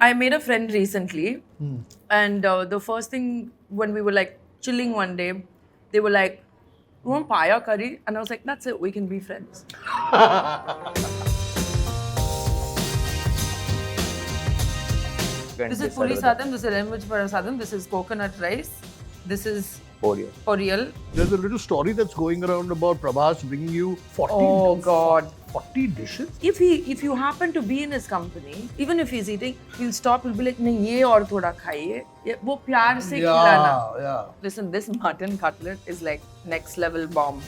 I made a friend recently, and the first thing when we were like chilling one day, they were like, "You want paya curry?" And I was like, "That's it. We can be friends." This is puri sadam. This is lemon sadam. This is coconut rice. This is poriyal. There's a little story that's going around about Prabhas bringing you 40 Oh God. 40 dishes? If you happen to be in his company, even if he's eating, he'll stop. He'll be like, "नहीं ये और थोड़ा खाइए." वो प्यार से खिलाना. Yeah. Listen, this mutton cutlet is like next level bomb.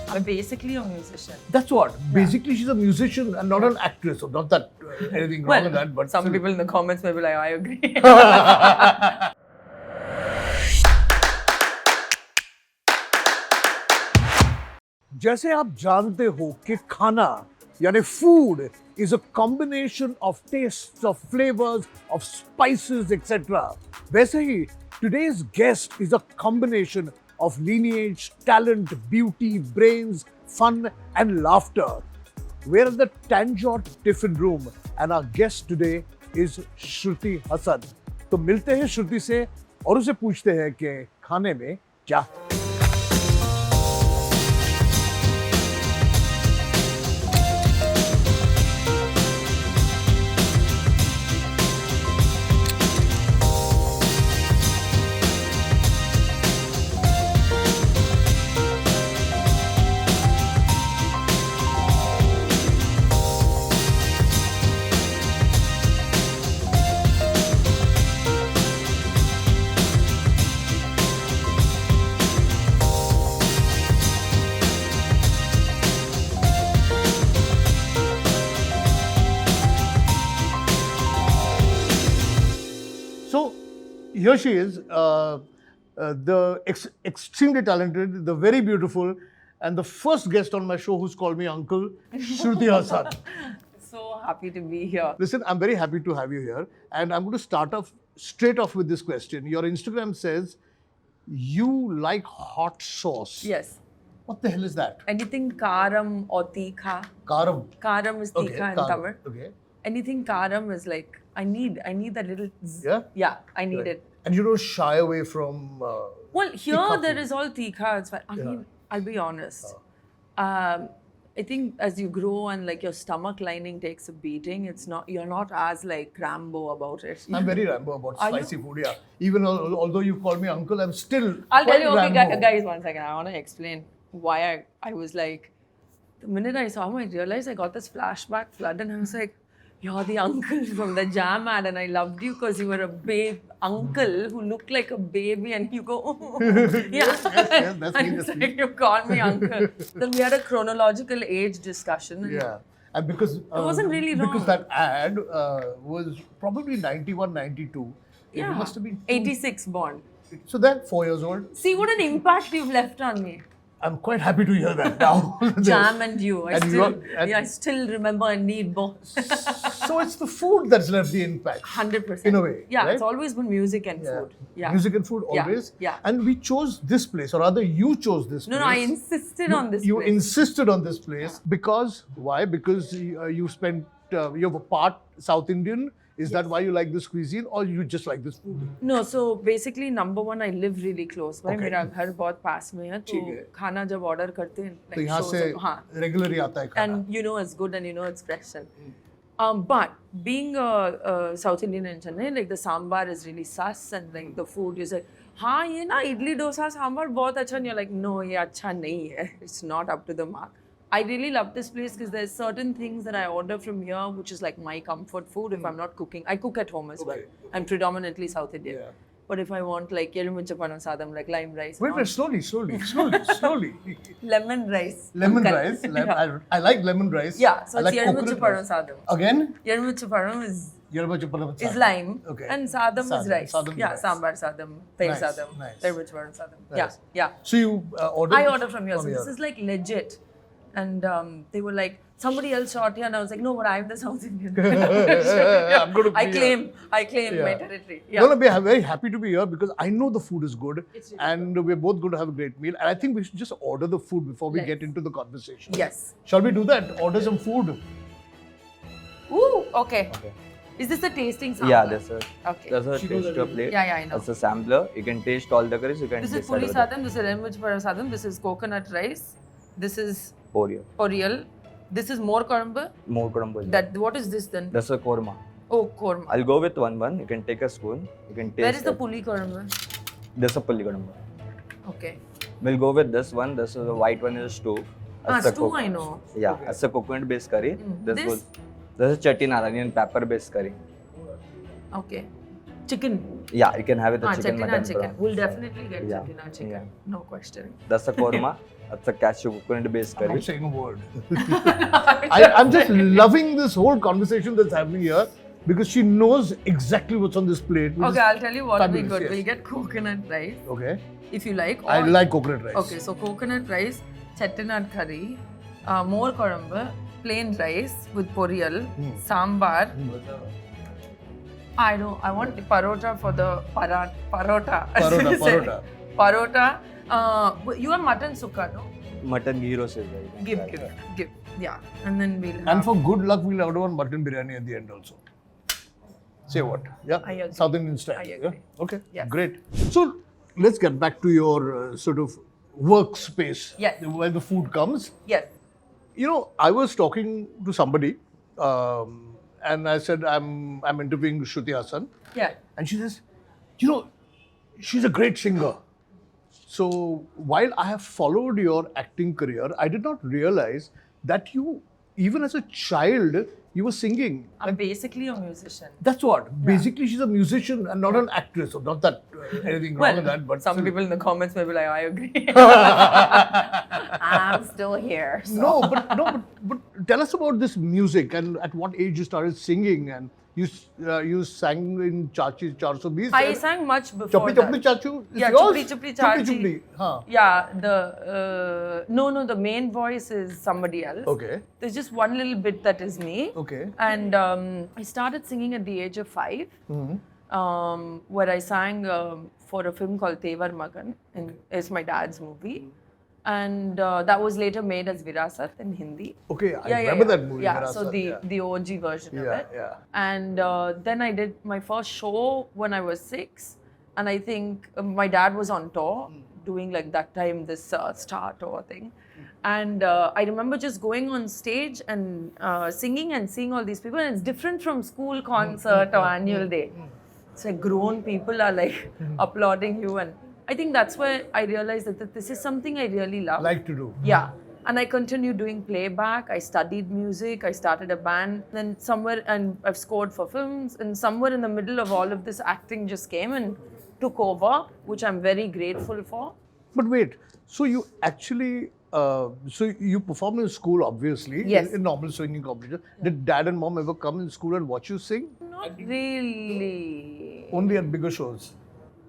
I'm basically a musician. That's what. Basically, she's a musician and not an actress. So not that anything wrong with that, but some still. people in the comments may be like, I agree. जैसे आप जानते हो कि खाना यानी food is a combination of tastes, of flavors, of spices, etc. वैसे ही today's guest is a combination of lineage, talent, beauty, brains, fun and laughter. We're at the Tanjore Tiffin Room and our guest today is Shruti Haasan. तो मिलते हैं श्रुति से और उसे पूछते हैं कि खाने में क्या. Here she is, the extremely talented, the very beautiful, and the first guest on my show who's called me Uncle, Shruti Haasan. So happy to be here. Listen, I'm very happy to have you here, and I'm going to start off straight off with this question. Your Instagram says you like hot sauce. Yes. What the hell is that? Anything karam or tikha. Karam. Karam is tikha in Tamil. Okay. Anything karam is like, I need that little zzz. Yeah? Yeah, I need it. And you don't shy away from Well, here tikha there food. is all tikha. It's fine. I mean, I'll be honest. I think as you grow and like your stomach lining takes a beating, you're not as like Rambo about it. I'm very Rambo about Are spicy food, yeah. Even although you call me uncle, I'm still I'll tell quite you, okay, Rambo. guys, 1 second. I want to explain why I was like, the minute I saw him, I realized I got this flashback flood and I was like, you're the uncle from the Jam ad and I loved you because you were a babe uncle who looked like a baby and you go, oh. Yeah. Yes, that's And me, it's that's like, you call me uncle. Then we had a chronological age discussion. And Yeah. And because it wasn't really wrong. Because that ad was probably 91, 92. It must have been 86 born. So then 4 years old. See what an impact you've left on me. I'm quite happy to hear that now. Jam and you. I And still remember and need both. So it's the food that's left the impact. 100%. In a way. Yeah, right? it's always been music and food. Yeah. Music and food Yeah, always. yeah. And we chose this place, or rather you chose this place. No, I insisted on this You place. insisted on this place because, why? Because you spent, you have a part South Indian. Is that why you like this cuisine or you just like this food? No, so basically number one, I live really close by. Okay. मेरा घर बहुत पास में है, तो खाना जब order करते हैं, तो यहाँ से regularly आता है खाना. and you know it's good and you know it's fresh. But being a South Indian in Chennai, like the sambar is really sus and like the food is like, हाँ ये ना idli dosa sambar बहुत अच्छा, and you're like, no ये अच्छा नहीं है, it's not up to the mark. I really love this place because there's certain things that I order from here which is like my comfort food if I'm not cooking. I cook at home as well. I'm predominantly South Indian. Yeah. But if I want like elumichapanam sadam, like lime rice. Wait, slowly. Lemon rice. Lemon Uncle. rice. Yeah. I like lemon rice. Yeah, so I it's like coconut elumichapanam rice. sadam. Again? Elumichapanam is Is lime. Okay. And sadam is rice. Sadam is Yeah, rice. sambar sadam, tail Nice, sadam, nice. elumichapanam sadam. Nice. Yeah. So you ordered? I order from here. So this is like legit. And they were like, somebody else shot here. And I was like, no, but I'm the South Indian. I'm going to I claim my territory. Yeah. No, I'm very happy to be here because I know the food is good It's really and we're both going to have a great meal. And I think we should just order the food before we Let's. get into the conversation. Yes. Shall we do that? Order some food. Okay. Is this a tasting sampler? Yeah, there's a She knows taster everything. plate. Yeah, I know. That's a sampler. You can taste all the curries. You can This is decide puri whether- sadam, this is lemon sadam, this is coconut rice, this is Poriyal. poriyal, this is more koramba. More kurumbu. What is this then? That's a korma. Oh, korma. I'll go with one. You can take a spoon. You can taste Where is the it. puli koramba? There's a pulli kurumbu. Okay. We'll go with this one. This is the white one is stew. That's a Stew I know. Yeah, that's a coconut based curry. This? This is chettinad onion pepper based curry. Okay. Chicken. Yeah, you can have it the chicken Chettinad mutton. chicken. We'll definitely get Yeah. chettinad chicken. Yeah. No question. That's a korma. That's a cashew coconut based I'm curry. not saying a word. I'm just loving this whole conversation that's happening here because she knows exactly what's on this plate. which is Okay, I'll tell you what will be fabulous, good. yes. We'll get coconut rice, Okay. if you like. I or- like coconut rice. Okay, so coconut rice, chettinad curry, more koramba, plain rice with poriyal, sambar. I know, I want parota for the parota. Parota. Parota. You have mutton sukka, no? Mutton ghee roast is there. Give. Yeah, and then we'll have. And for good luck, we'll order one mutton biryani at the end also. Say what? Yeah. I agree. South Indian style. I Yeah? agree. Okay. Yes. Great. So let's get back to your sort of workspace. Yes. Where the food comes. Yes. You know, I was talking to somebody, and I said I'm interviewing Shruti Haasan, Yeah. and she says, you know, she's a great singer. So while I have followed your acting career, I did not realize that you, even as a child, you were singing. I'm basically a musician. That's what. Basically, she's a musician and not an actress. So not that anything wrong with that, but some still. people in the comments may be like, I agree. I'm still here. So. No, but tell us about this music and at what age you started singing and you sang in Chachi 420. I sang much before Chappi that. Chappi Chachu is Yeah, yours? Chupli Chachi. Chupli. Huh. Yeah, the main voice is somebody else. Okay. There's just one little bit that is me. Okay. And I started singing at the age of 5, where I sang for a film called Tevar Magan. And it's my dad's movie. And that was later made as Virasat in Hindi. Okay, I remember that movie. Yeah, Virasat, so the OG version of it. Yeah. And then I did my first show when I was 6. And I think my dad was on tour doing like that time this Star Tour thing. And I remember just going on stage and singing and seeing all these people. And it's different from school concert or annual day. It's like grown people are like applauding you. And I think that's where I realized that this is something I really love. Like to do. Yeah. And I continued doing playback. I studied music. I started a band. Then somewhere, and I've scored for films. And somewhere in the middle of all of this, acting just came and took over, which I'm very grateful for. But wait, so you actually, so you perform in school, obviously, Yes. in normal singing competition. Did dad and mom ever come in school and watch you sing? Not really. Only at bigger shows.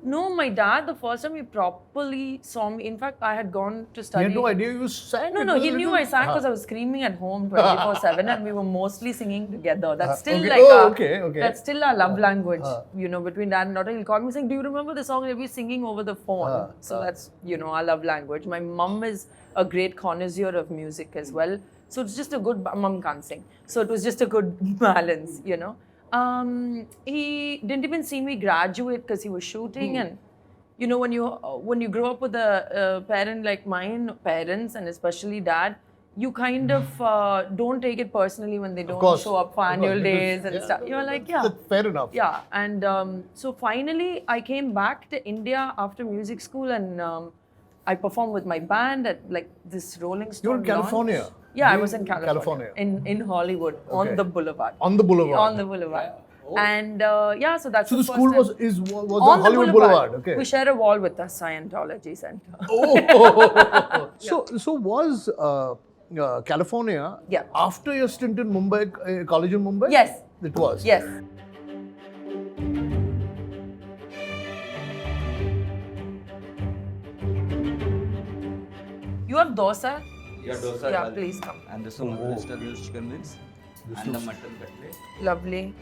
No, my dad, the first time he properly saw me, in fact, I had gone to He study. had no idea you sang? No, It was he a knew little- I sang because I was screaming at home 24/7 and we were mostly singing together. That's still okay. like Oh, our, okay. that's still our love language, you know, between dad and daughter. He'll call me saying, do you remember the song? He'll be singing over the phone. So that's, you know, our love language. My mum is a great connoisseur of music as well. So it's just a good, mum can't sing. So it was just a good balance, you know. He didn't even see me graduate because he was shooting and you know, when you grow up with a parent like mine, parents and especially dad, you kind of don't take it personally when they don't show up for annual days and stuff. You're like, yeah. Fair enough. Yeah, and so finally I came back to India after music school and I performed with my band at like this Rolling Stone. You were in California? launch. Yeah, I was in California. California. In Hollywood, on the boulevard. On the boulevard. On the boulevard. And yeah, so that's So the first school time. was on Hollywood Boulevard. Okay. We share a wall with the Scientology Center. Oh. So was California Yeah. after your stint in Mumbai, college in Mumbai? Yes. It was. Yes. You have dosa? Yeah, dosa. Yeah, please come. And this one, Mr. Grilled chicken wings. And the mutton cutlet. Lovely.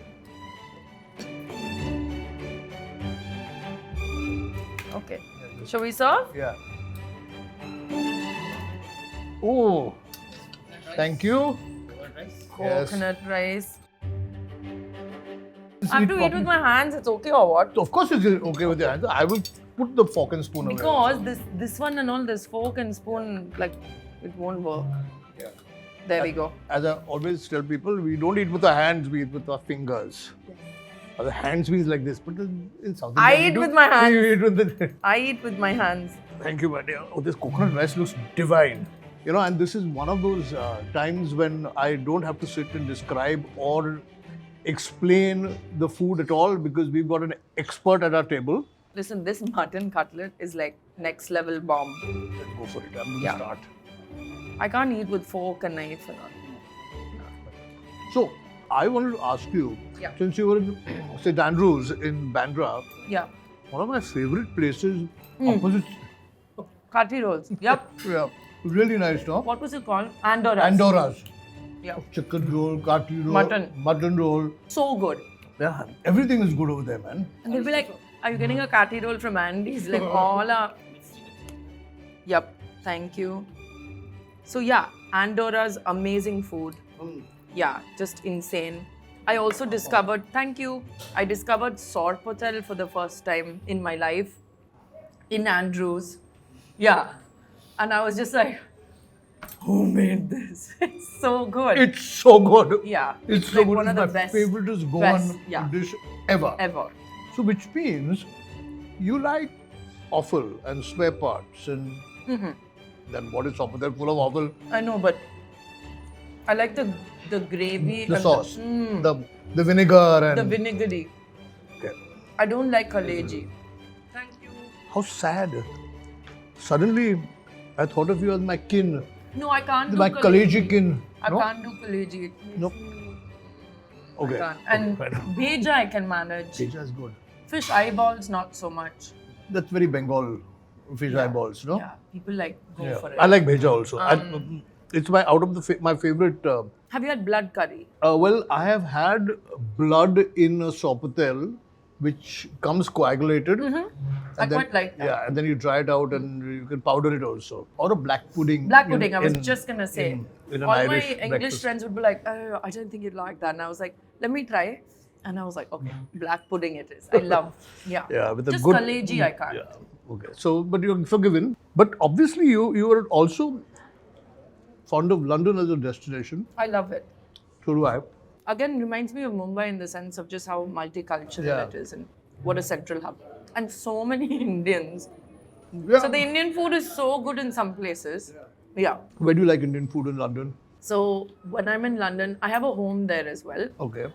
Okay. Shall we serve? Yeah. Oh. Thank you. Yes. Coconut rice. just I have eat to eat properly. with my hands. It's okay or what? Of course, it's okay with your hands. I will put the fork and spoon away. Because this one and all, this fork and spoon, like, it won't work. Yeah. There we go. As I always tell people, we don't eat with our hands, we eat with our fingers. The hands means like this, but in South India, I we eat do- with my hands. we eat with the I eat with my hands. Thank you, my dear. Oh, this coconut rice looks divine. You know, and this is one of those times when I don't have to sit and describe or explain the food at all because we've got an expert at our table. Listen, this mutton cutlet is like next level bomb. Let's go for it. I'm going to Yeah. start. I can't eat with fork and knife and all. So, I wanted to ask you, Yeah. since you were in St. Andrews in Bandra, Yeah. one of my favorite places opposite. Kati rolls. Yep. Yeah, really nice, no? What was it called? Andoras. Andoras. Yeah. Chicken roll, kati roll, Mutton. roll. So good. Yeah, everything is good over there, man. And they'll be like, are you getting a kati roll from Andy's? Like all are. Yep. Thank you. So yeah, Andora's amazing food. Yeah, just insane. I also discovered, thank you, I discovered Sorpotel for the first time in my life in Andrews. Yeah. And I was just like, who made this? It's so good. It's so good. Yeah. It's so like good. one of It's the my best. favorite is best, Goan yeah. dish ever. Ever. So which means you like offal and spare parts and then what is Sorpotel full of offal? I know, but I like the gravy. The and sauce, the the vinegar and the vinegary. Okay. I don't like kaleji. Thank you. How sad. Suddenly, I thought of you as my kin, No, I can't do my kaleji kin. I No? can't do kaleji. It makes Nope. me- Okay. I can't. And Okay, fine. bheja I can manage. Bheja is good. Fish eyeballs, not so much. That's very Bengal fish eyeballs, no? Yeah, people like go Yeah. for it. I like bheja also. It's my out of the my favorite. Have you had blood curry? Well, I have had blood in a Sorpotel, which comes coagulated. I quite like that. Yeah, and then you dry it out and you can powder it also. Or a black pudding. Black in- pudding, I was in- just gonna say. in an All my Irish English breakfast. friends would be like, oh, I don't think you'd like that. And I was like, let me try it. And I was like, okay, black pudding it is. I love, yeah. Yeah, with a Just good. kaleji I can't. Yeah. Okay. So, but you're forgiven. But obviously, you are also fond of London as a destination. I love it. So do I. Again, reminds me of Mumbai in the sense of just how multicultural Yeah. it is and what a central hub. And so many Indians. Yeah. So the Indian food is so good in some places. Yeah. Where do you like Indian food in London? So when I'm in London, I have a home there as well. Okay.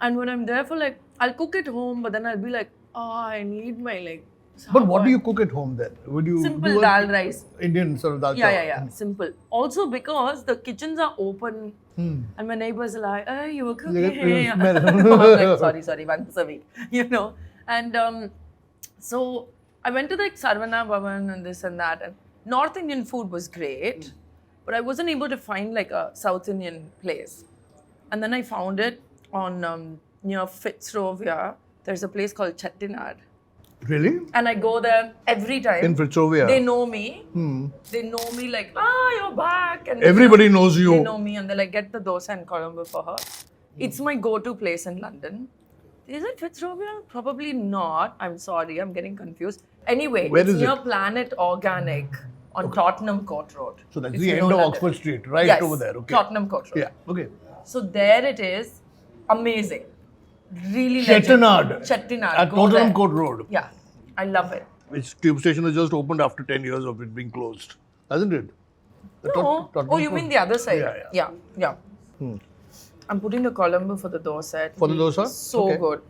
And when I'm there for like, I'll cook at home, but then I'll be like, oh, I need my like. But what do you cook at home then? Would you Simple do a dal rice. Indian sort of dal Yeah, chawal? yeah, yeah. Simple. Also because the kitchens are open and my neighbors are like, oh, you were cooking. You smell. I'm like, sorry, once a week, you know. And so I went to like Sarvana Bhavan and this and that. And North Indian food was great, but I wasn't able to find like a South Indian place. And then I found it on near Fitzrovia. There's a place called Chettinad. Really? And I go there every time. In Fitzrovia? They know me. They know me like, you're back. And Everybody knows you. They know me and they're like, get the dosa in Colombo for her. It's my go-to place in London. Is it Fitzrovia? Probably not. I'm sorry, I'm getting confused. Anyway, Where it's is near it? Planet Organic on Tottenham Court Road. So that's if the you end know of London. Oxford Street, right Yes, over there. Okay. Tottenham Court Road. Yeah. Okay. So there it is. Amazing. Really legend. Chettinad. At Go Tottenham there. Court Road. Yeah, I love it. Which tube station has just opened after 10 years of it being closed, hasn't it? The No. Tottenham You Court- mean the other side? Yeah. Yeah. I'm putting the Colombo for the dosa. For the dosa? So Okay. good.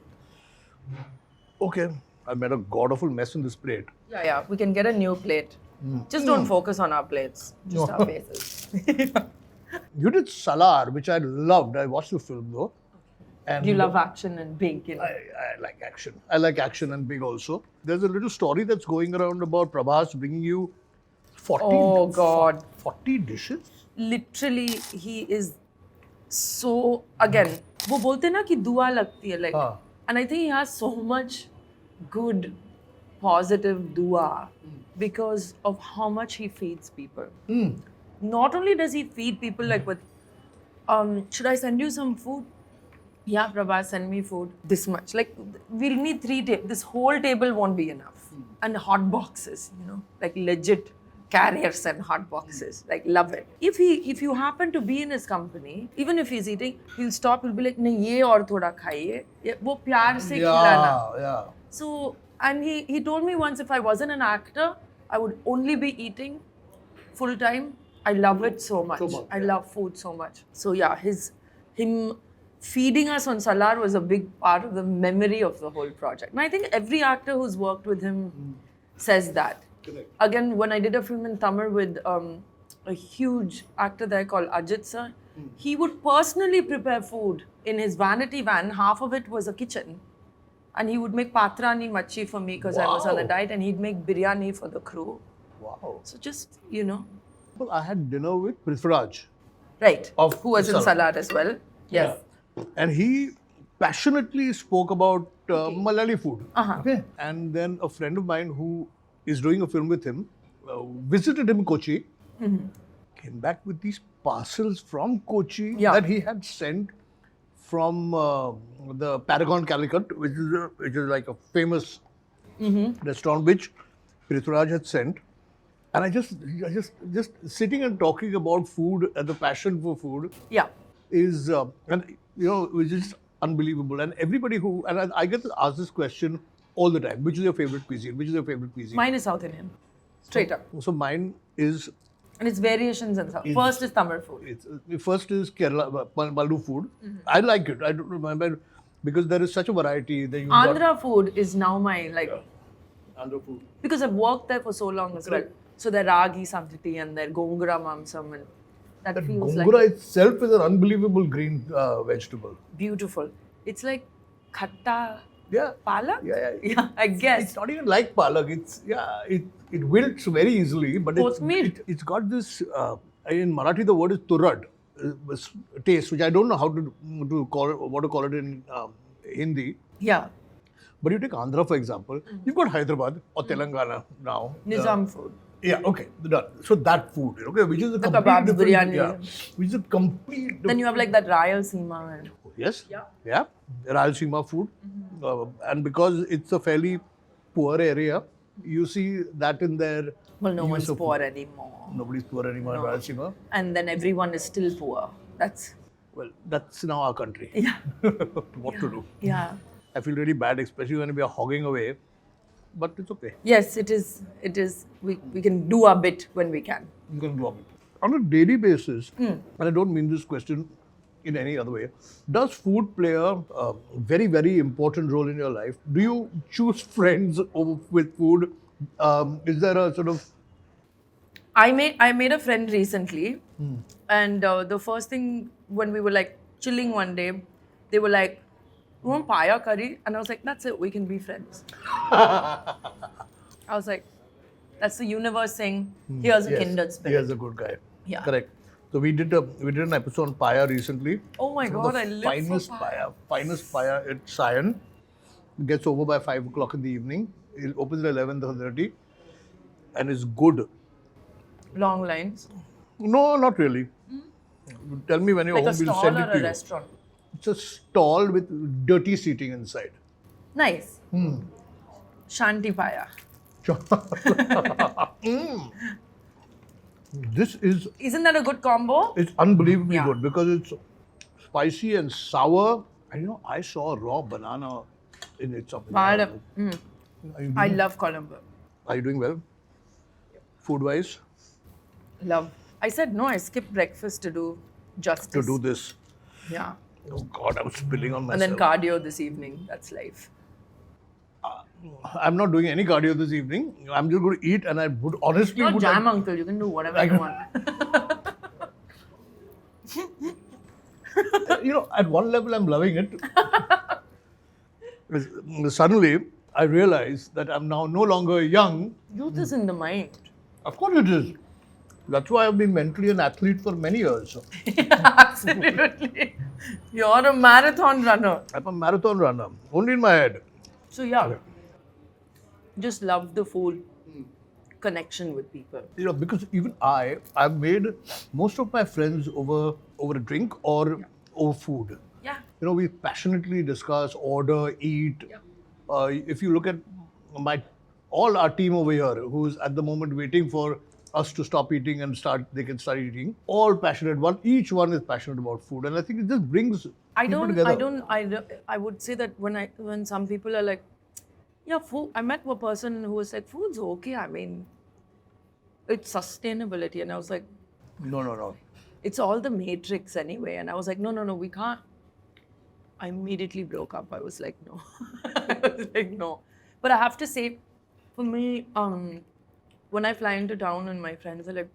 Okay. I made a god-awful mess in this plate. Yeah. We can get a new plate. Just don't focus on our plates. Just our faces. You did Salaar, which I loved. I watched the film though. And You love action and bacon. I like action. I like action and big also. There's a little story that's going around about Prabhas bringing you 40, Oh, God. 40 dishes? Literally, he is so, again, वो बोलते हैं ना कि दुआ लगती है, like, हाँ. and I think he has so much good, positive dua because of how much he feeds people. Not only does he feed people like with, should I send you some food? Yeah, Prabha, send me food. This much. Like, we'll need 3 tables. This whole table won't be enough. And hot boxes, you know, like legit carriers and hot boxes. Like, love it. If you happen to be in his company, even if he's eating, he'll stop. He'll be like, "नहीं ये और थोड़ा खाइए." वो प्यार से खिलाना. Yeah. So, and he told me once, if I wasn't an actor, I would only be eating full time. I love it so much. I love food so much. So yeah, him feeding us on Salaar was a big part of the memory of the whole project. And I think every actor who's worked with him says that. Correct. Again, when I did a film in Tamil with a huge actor there called Ajit sir, he would personally prepare food in his vanity van. Half of it was a kitchen. And he would make patrani machi for me because I was on a diet, and he'd make biryani for the crew. Wow. So just, you know. Well, I had dinner with Prithviraj. Right. Of Who was in Salaar. Salaar as well. Yes. Yeah. And he passionately spoke about Malayali food. Uh-huh. And then a friend of mine who is doing a film with him visited him in Kochi, came back with these parcels from Kochi that he had sent from the Paragon Calicut, which is like a famous restaurant which Prithviraj had sent. And I just sitting and talking about food and the passion for food is and you know, which is unbelievable. And everybody and I get to ask this question all the time: which is your favorite cuisine? Which is your favorite cuisine? Mine is South Indian. Straight up. So mine is. And it's variations in South. First is Tamil food. First is Kerala Malu food. I like it. I don't remember because there is such a variety. That Andhra food is now my Andhra food. Because I've worked there for so long as well. So their ragi samtiti and their gongura mamsam, and that feels gongura itself is an unbelievable green vegetable. Beautiful. It's like khatta palak. Yeah. I guess it's not even like palak. It wilts very easily, but it's got this. In Marathi, the word is turad, taste, which I don't know how to call it, what to call it in Hindi. Yeah. But you take Andhra, for example, you've got Hyderabad or Telangana now. Nizam food. Yeah, okay, done. So that food, okay, which is a The complete kebabs, different, biryani. which is a complete. Then you have like that Rayalaseema and Yes. Yeah. Rayalaseema food, and because it's a fairly poor area, you see that in their. well, no one's poor anymore. Nobody's poor anymore in Rayalaseema. And then everyone is still poor. That's Now our country. Yeah. What to do? Yeah. I feel really bad, especially when we are hogging away. But it's okay. Yes, it is. It is. We can do our bit when we can. You can do it. On a daily basis, and I don't mean this question in any other way, does food play a very, very important role in your life? Do you choose friends with food? Is there a sort of... I made a friend recently, and the first thing when we were like chilling one day, they were like, "You want paya curry?" And I was like, "That's it. We can be friends." I was like, "That's the universe saying, here's a kindred spirit." Here's a good guy. Yeah. Correct. So we did an episode on paya recently. Oh my God, I live for paya. Finest paya at Sion. It gets over by 5 o'clock in the evening. It opens at 11:30 and it's good. Long lines. No, not really. Tell me when you're Like a home, we'll stall send or it to a you. restaurant? It's a stall with dirty seating inside. Nice. Shanti paya. This is... Isn't that a good combo? It's unbelievably good because it's spicy and sour. And you know, I saw a raw banana in it. I love Colombo. Are you doing well? Food-wise? Love. I said no, I skipped breakfast to do justice. To do this. Yeah. Oh God, I'm spilling on myself. And then cardio this evening. That's life. I'm not doing any cardio this evening. I'm just going to eat, and I would honestly... You're jam uncle. You can do whatever you want. You know, at one level, I'm loving it. Suddenly, I realize that I'm now no longer young. Youth is in the mind. Of course it is. That's why I've been mentally an athlete for many years. Absolutely. You're a marathon runner. I'm a marathon runner, only in my head. So yeah, just love the food connection with people. You know, because even I've made most of my friends over a drink or over food. Yeah. You we passionately discuss, order, eat. If you look at all our team over here, who's at the moment waiting for us to stop eating and they can start eating, all passionate. Each one is passionate about food, and I think it just brings people together. I would say that when some people are like, yeah, food. I met one person who was like, food's okay. I mean, it's sustainability, and I was like, No. it's all the matrix anyway. And I was like, no, we can't. I immediately broke up. I was like, no. I was like, no. But I have to say, for me, when I fly into town and my friends are like,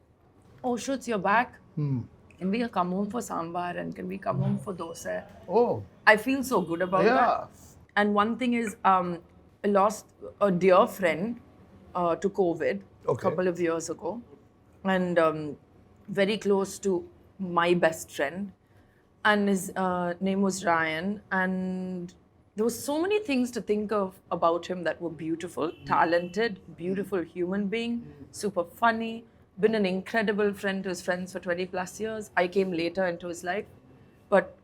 oh, Shruti, you're back. Can we come home for sambar and can we come home for dosa? Oh. I feel so good about that. And one thing is, I lost a dear friend to COVID a couple of years ago. And very close to my best friend. And his name was Ryan. And there were so many things to think of about him that were beautiful, talented, beautiful human being, super funny, been an incredible friend to his friends for 20 plus years. I came later into his life. But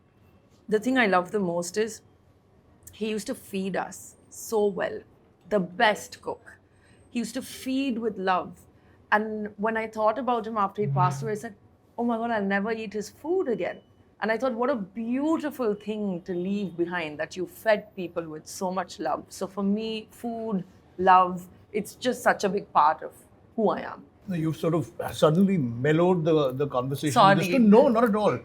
the thing I love the most is he used to feed us so well. The best cook. He used to feed with love. And when I thought about him after he passed away, I said, oh my God, I'll never eat his food again. And I thought, what a beautiful thing to leave behind, that you fed people with so much love. So for me, food, love, it's just such a big part of who I am. You've sort of suddenly mellowed the conversation. Sorry. No, not at all.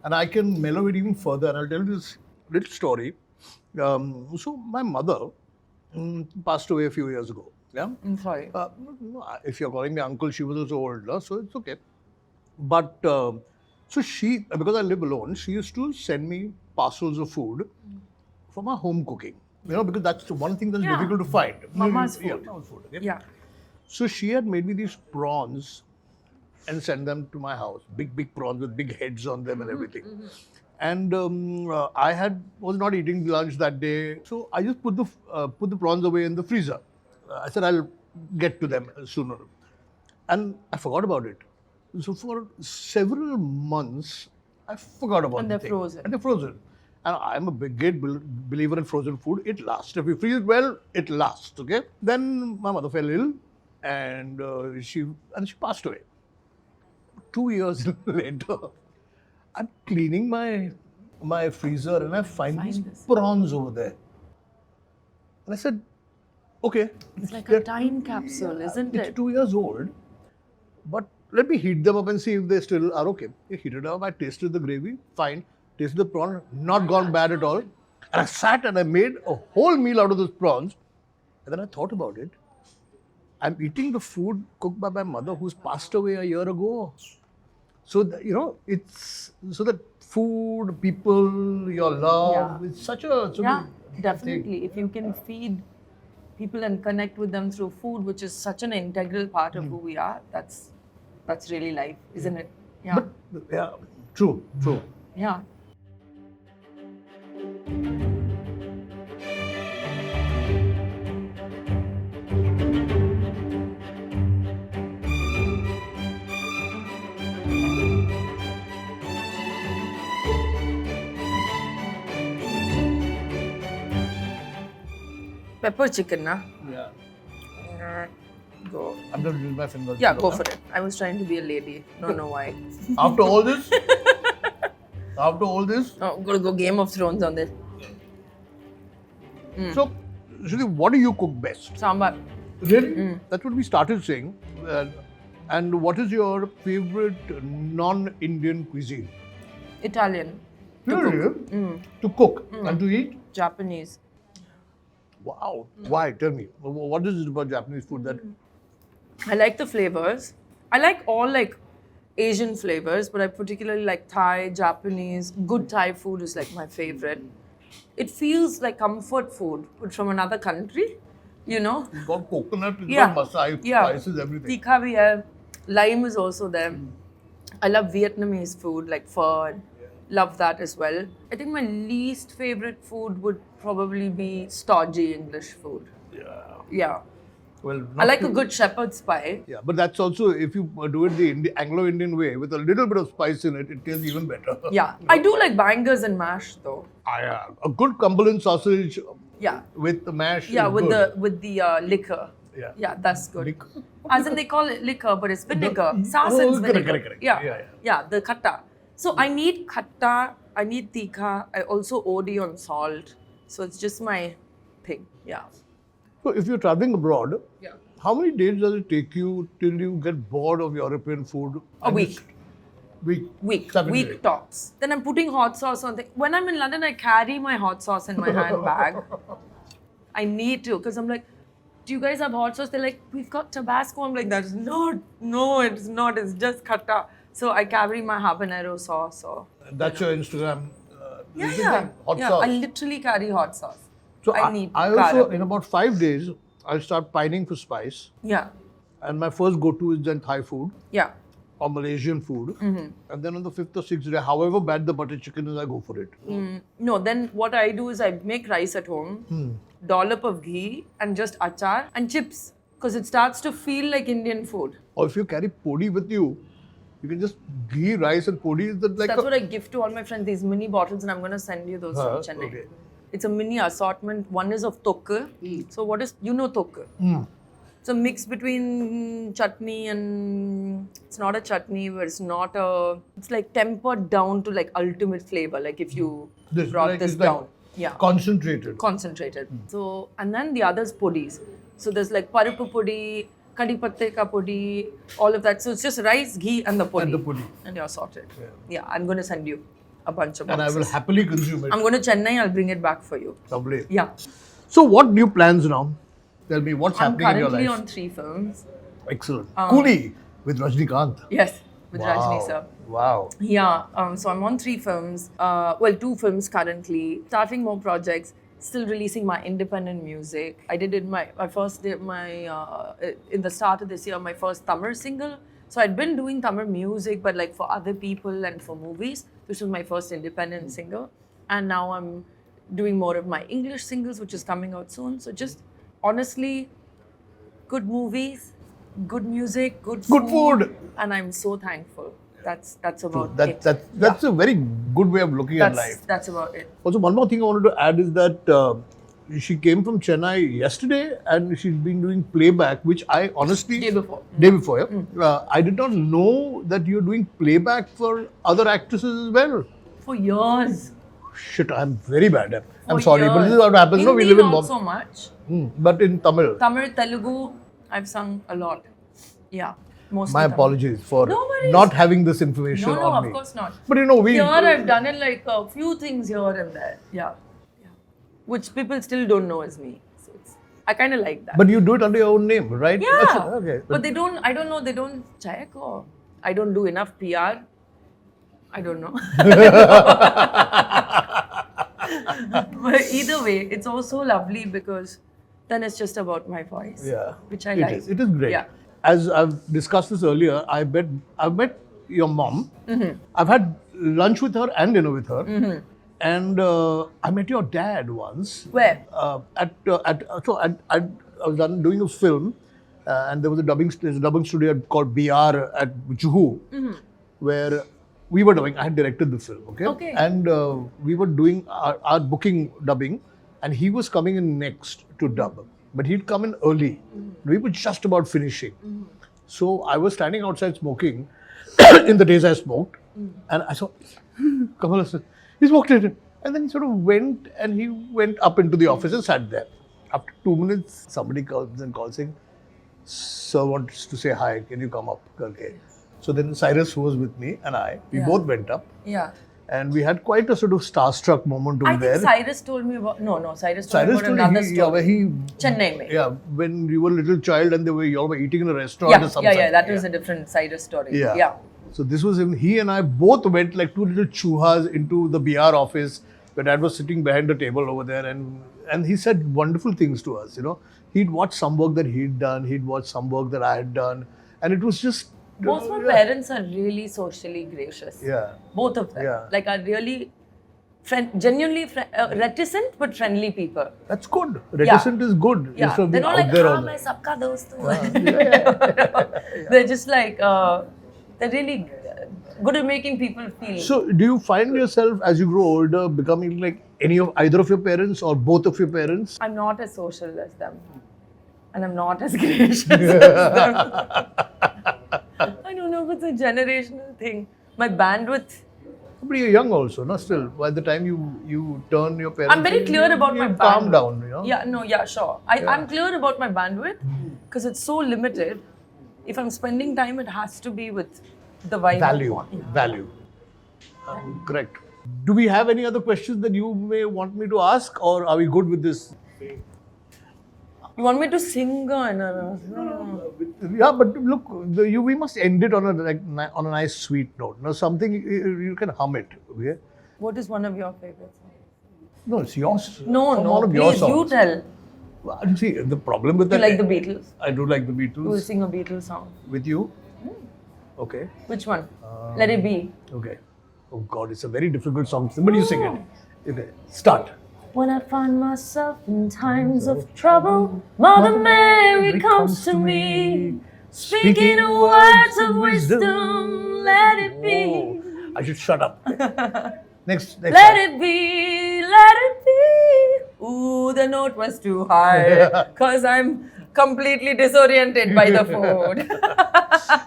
And I can mellow it even further. And I'll tell you this little story. So my mother passed away a few years ago. Yeah. I'm sorry. If you're calling me uncle, she was also old, so it's okay. But so she, because I live alone, she used to send me parcels of food from her home cooking. Because that's the one thing that's difficult to find. Mama's food. Yeah, mama's food. Okay? Yeah. So she had made me these prawns and sent them to my house. Big prawns with big heads on them and everything. And I was not eating lunch that day, so I just put the prawns away in the freezer. I said I'll get to them sooner, and I forgot about it. So for several months, I forgot about And the they're thing. frozen. And they're frozen. And I'm a great believer in frozen food. It lasts. If you freeze it well, it lasts. Okay. Then my mother fell ill, and she passed away. 2 years later, I'm cleaning my freezer and I find these prawns over there. And I said, okay. It's like a time capsule, isn't It's it? 2 years old, but let me heat them up and see if they still are okay. I heated up, I tasted the gravy, fine. Tasted the prawn, not gone bad at all. And I sat and I made a whole meal out of those prawns. And then I thought about it. I'm eating the food cooked by my mother who's passed away a year ago. So, it's so that food, people, your love, it's such a Definitely. If you can feed people and connect with them through food, which is such an integral part of who we are, that's really life, isn't it? Yeah. But, yeah, true. Yeah. Pepper chicken, na? Yeah. Go. I'm going to use my fingers. Yeah, go for it. I was trying to be a lady. Don't know why. After all this? Oh, I'm going to go Game of Thrones on this. So, Shruti, what do you cook best? Sambar. Really? That's what we started saying. And what is your favorite non-Indian cuisine? Italian. Really? To cook and to eat? Japanese. Wow. Why? Tell me. What is it about Japanese food that... I like the flavors. I like all Asian flavors, but I particularly like Thai, Japanese. Good Thai food is my favorite. It feels like comfort food, but from another country, It's got coconut, it's got masala, spices, everything. Tikha bhi hai. Lime is also there. I love Vietnamese food, like pho. Love that as well. I think my least favorite food would probably be stodgy English food. Yeah. Yeah. Well, I like a good shepherd's pie. Yeah, but that's also, if you do it the Anglo-Indian way with a little bit of spice in it, it tastes even better. Yeah, I do like bangers and mash though. A good Cumberland sausage Yeah. with the mash. Yeah, is with good. the liquor. Yeah. Yeah, that's good. Liquor? As in they call it liquor, but it's vinegar. Oh, Sasan's correct, vinegar. correct. Yeah. Yeah, Yeah, the khatta. So I need khatta, I need tikha, I also OD on salt. So it's just my thing. Yeah. So if you're traveling abroad, Yeah. how many days does it take you till you get bored of European food? A week. Week. 7 week tops. Then I'm putting hot sauce on things. When I'm in London, I carry my hot sauce in my handbag. I need to, because I'm like, do you guys have hot sauce? They're like, we've got Tabasco. I'm like, that's not, no, it's not, it's just khatta. So I carry my habanero sauce or... That's your Instagram. Yeah. Hot Yeah, sauce. I literally carry hot sauce. So I need I also, karam. in about 5 days, I start pining for spice. Yeah. And my first go-to is then Thai food Yeah. or Malaysian food. And then on the 5th or 6th day, however bad the butter chicken is, I go for it. No, then what I do is I make rice at home, dollop of ghee and just achar and chips. Because it starts to feel like Indian food. Or if you carry podi with you, you can just ghee, rice and podi is like That's what I give to all my friends, these mini bottles, and I'm going to send you those from Chennai. Okay. It's a mini assortment. One is of tokku. So what is, you know tokku? It's a mix between chutney and, it's not a chutney, but it's not a, it's like tempered down to like ultimate flavor. Like if you brought this it's like down. Yeah. Concentrated. Concentrated. So, and then the others podis. So there's like paripu podi, kadi patte ka podi, all of that. So it's just rice, ghee and the podi. And the podi. And you're sorted. Yeah, I'm going to send you a bunch of boxes. And I will happily consume it. I'm going to Chennai, I'll bring it back for you. Lovely. Yeah. So what new plans now? Tell me what's I'm happening in your currently life. on 3 films. Excellent. Coolie with Rajnikant. Yes, with Rajni sir. Wow. Yeah, so I'm on 3 films. 2 films currently. Starting more projects. Still releasing my independent music. I did in my first did my in the start of this year my first Tamil single. So I'd been doing Tamil music, but like for other people and for movies. This was my first independent single, and now I'm doing more of my English singles, which is coming out soon. So just honestly, good movies, good music, good food, and I'm so thankful. That's about it. That's a very good way of looking at life. That's about it. Also, one more thing I wanted to add is that she came from Chennai yesterday and she's been doing playback, which I honestly... Day before. Day before, yeah. I did not know that you're doing playback for other actresses as well. For years. Shit, I'm very bad. I'm For sorry, but this is years. what happens. No, we Hindi live in not Bombay. so much. But in Tamil. Tamil, Telugu, I've sung a lot. Yeah. Mostly My Tamil. apologies for No worries. not having this information No, on me. of course not. But you know, we... Here I've done it like a few things here and there. Yeah. Which people still don't know as me. So I kind of like that. But you do it under your own name, right? yeah. That's it. Okay. But they don't, I don't know, they don't check or I don't do enough PR. I don't know. But either way, it's also lovely because then it's just about my voice. Yeah. Which I It like. is. It is great. Yeah. As I've discussed this earlier, I've met your mom. I've had lunch with her and dinner with her. And I met your dad once. Where? I was doing a film, and there's a dubbing studio called BR at Juhu, where we were doing. I had directed the film, okay? And we were doing our booking dubbing, and he was coming in next to dub, but he'd come in early. We were just about finishing, so I was standing outside smoking in the days I smoked, and I saw Kamal Hassan. He's walked in. And then he sort of went up into the office and sat there. After 2 minutes, somebody comes and calls saying, "Sir wants to say hi, can you come up?" Okay. So then Cyrus, who was with me, and we both went up. Yeah. And we had quite a sort of starstruck moment over I there. think Cyrus told me about, Cyrus told me about another story. Yeah, where he... Chennai mein. Yeah, when you were a little child and you all were eating in a restaurant or something. Yeah, that was a different Cyrus story. Yeah. So this was him. He and I both went like 2 little chuhas into the BR office. My dad was sitting behind the table over there, and he said wonderful things to us. You know, he'd watched some work that he'd done. He'd watched some work that I had done, and it was just... Both my parents are really socially gracious. Yeah. Both of them. Yeah. Like are really genuinely reticent but friendly people. That's good. Reticent is good. Yeah, Instead of they're being not out like, there "Ah, all मैं the सबका दोस्त हूँ." They're just like, they're really good at making people feel. So, do you find yourself as you grow older becoming like either of your parents or both of your parents? I'm not as social as them, and I'm not as gracious as them. I don't know if it's a generational thing. My bandwidth. But you're young also, no? Still, by the time you turn your parents, I'm very clear about my bandwidth. Calm down, you know. Yeah, no, yeah, sure. I'm clear about my bandwidth because it's so limited. If I'm spending time, it has to be with the vibe. Value. Correct. Do we have any other questions that you may want me to ask, or are we good with this? You want me to sing? Yeah, but look, we must end it on a nice sweet note. No, something you can hum it. Okay? What is one of your favorite songs? No, it's yours. No, One of your please, you songs. tell. Well, see, the problem with You that. like the Beatles? I do like the We'll Beatles. sing a Beatles song. With you. Okay. Which one? Let It Be. Okay. Oh God, it's a very difficult song. Somebody sing it. Okay. Start. When I find myself in times of trouble, Mother Mary comes to me, speaking words of wisdom, let it be. Oh, I should shut up. Next. Let it be, let it be. Ooh, the note was too high, because I'm completely disoriented by the food.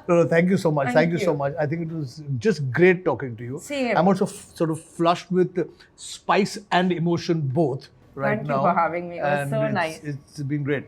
No, thank you so much. Thank Thank you so you. much. I think it was just great talking to you. Same. I'm also sort of flushed with spice and emotion both right Thank now. you for having me. It was And so it's- nice. It's been great.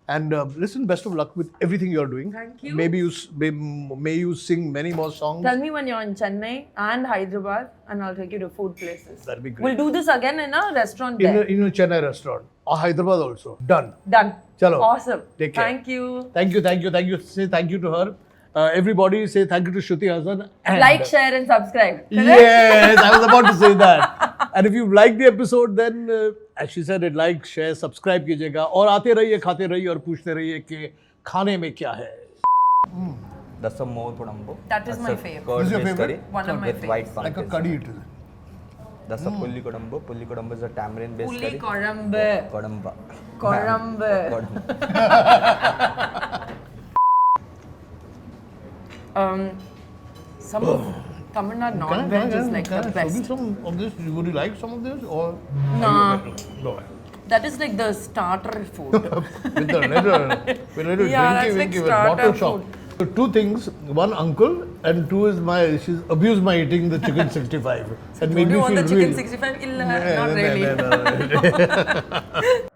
And listen, best of luck with everything you're doing. Thank you. Maybe may you sing many more songs. Tell me when you're in Chennai and Hyderabad, and I'll take you to food places. That'd be great. We'll do this again in a restaurant in there. a Chennai restaurant or Hyderabad also. Done. Done. Chalo. Awesome. Take care. Thank you. Thank you. Say thank you to her. Everybody say thank you to Shruti Haasan. And Like, share, and subscribe. Correct? yes, I was about to say that. And if you like the episode, then as she said, like, share, subscribe कीजिएगा और आते रहिए, खाते रहिए और पूछते रहिए कि खाने में क्या है. That's a more kodambo. That is That's my a favorite. curd This is your based favorite? curry One of my with white favorites. Like a pumpkin. curry it is. That's a pulli kodambo. Pulli kodambo is a tamarind based Puli curry. korambe. Kodamba. Korambe. Kodamba. Some of Tamil Nadu non-veg is like the best. Some of this, would you like some of this or? Nah. No. That is like the starter food. With a little Yeah, that's drinky like winky with starter bottle shop. food. So two things, one uncle and two is she's abused my eating the chicken 65 and made Do me you want feel the chicken real. 65? Illa, No, not no, really. no, no.